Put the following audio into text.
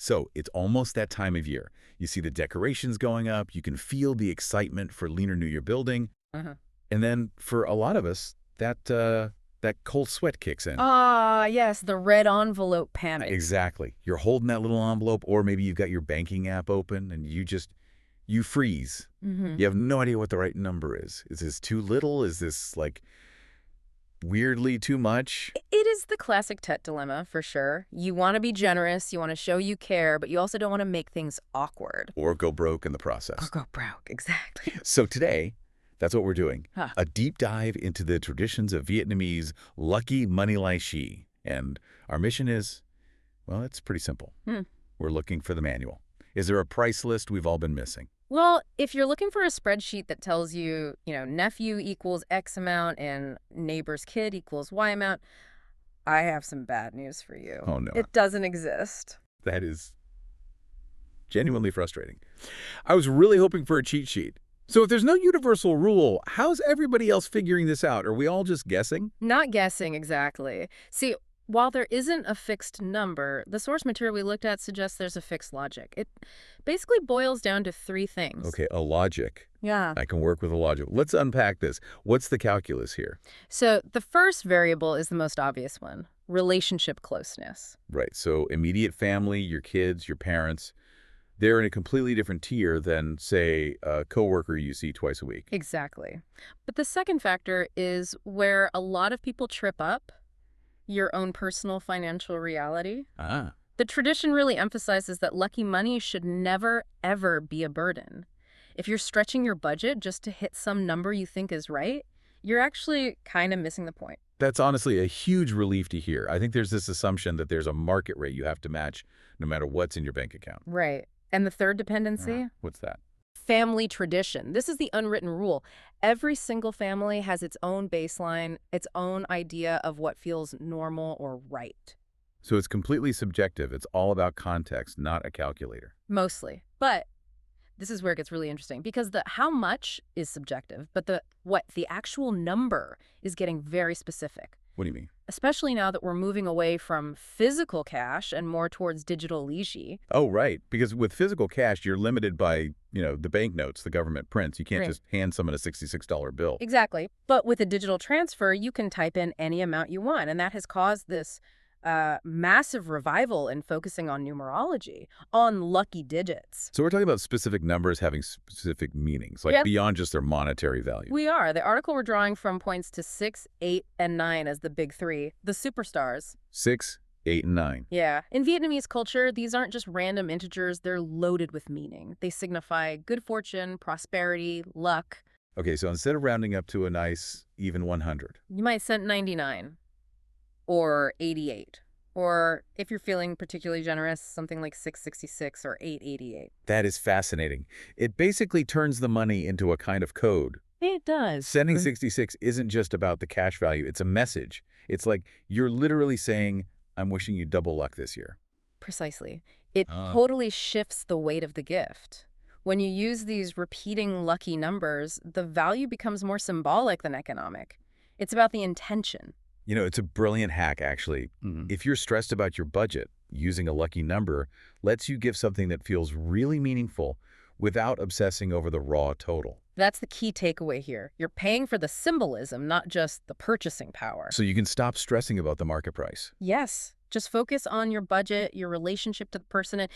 So it's almost that time of year. You see the decorations going up. You can feel the excitement for Lunar New Year building. Uh-huh. And then for a lot of us, that cold sweat kicks in. Ah, yes, the red envelope panic. Exactly. You're holding that little envelope, or maybe you've got your banking app open, and you freeze. Mm-hmm. You have no idea what the right number is. Is this too little? Is this, like, weirdly too much? It is the classic Tet dilemma, for sure. You want to be generous, you want to show you care, but you also don't want to make things awkward. Or go broke in the Or process. go broke, exactly. So today, that's what we're doing. Huh. A deep dive into the traditions of Vietnamese lucky money lai shi. And our mission is, well, it's pretty simple. We're looking for the manual. Is there a price list we've all been missing? Well, if you're looking for a spreadsheet that tells you, nephew equals X amount and neighbor's kid equals Y amount, I have some bad news for you. Oh, no. It doesn't exist. That is genuinely frustrating. I was really hoping for a cheat sheet. So if there's no universal rule, how's everybody else figuring this out? Are we all just guessing? Not guessing exactly. See, while there isn't a fixed number, the source material we looked at suggests there's a fixed logic. It basically boils down to three things. Okay, a logic. Yeah. I can work with a logic. Let's unpack this. What's the calculus here? So the first variable is the most obvious one, relationship closeness. Right, so immediate family, your kids, your parents, they're in a completely different tier than, say, a coworker you see twice a week. Exactly. But the second factor is where a lot of people trip up, your own personal financial reality. Ah. The tradition really emphasizes that lucky money should never, ever be a burden. If you're stretching your budget just to hit some number you think is right, you're actually kind of missing the point. That's honestly a huge relief to hear. I think there's this assumption that there's a market rate you have to match no matter what's in your bank account. Right. And the third dependency? What's that? Family tradition. This is the unwritten rule. Every single family has its own baseline, its own idea of what feels normal or right. So it's completely subjective. It's all about context, not a calculator. Mostly. But this is where it gets really interesting because the how much is subjective, but the actual number is getting very specific. What do you mean? Especially now that we're moving away from physical cash and more towards digital lishi. Oh, right. Because with physical cash, you're limited by, the banknotes the government prints. You can't Right. just hand someone a $66 bill. Exactly. But with a digital transfer, you can type in any amount you want. And that has caused this massive revival in focusing on numerology, on lucky digits. So we're talking about specific numbers having specific meanings, like Yep. beyond just their monetary value. We are. The article we're drawing from points to 6, 8, and 9 as the big three, the superstars. 6, 8, and 9. Yeah. In Vietnamese culture, these aren't just random integers. They're loaded with meaning. They signify good fortune, prosperity, luck. Okay, so instead of rounding up to a nice even 100, You might send 99 or 88. Or if you're feeling particularly generous, something like 666 or 888. that is fascinating. It basically turns the money into a kind of code. It does. Sending 66 isn't just about the cash value. It's a message. It's like you're literally saying, I'm wishing you double luck this year. Precisely. It totally shifts the weight of the gift. When you use these repeating lucky numbers, the value becomes more symbolic than economic. It's about the intention. It's a brilliant hack, actually. If you're stressed about your budget, using a lucky number lets you give something that feels really meaningful without obsessing over the raw total. That's the key takeaway here. You're paying for the symbolism, not just the purchasing power. So you can stop stressing about the market price. Yes. Just focus on your budget, your relationship to the person,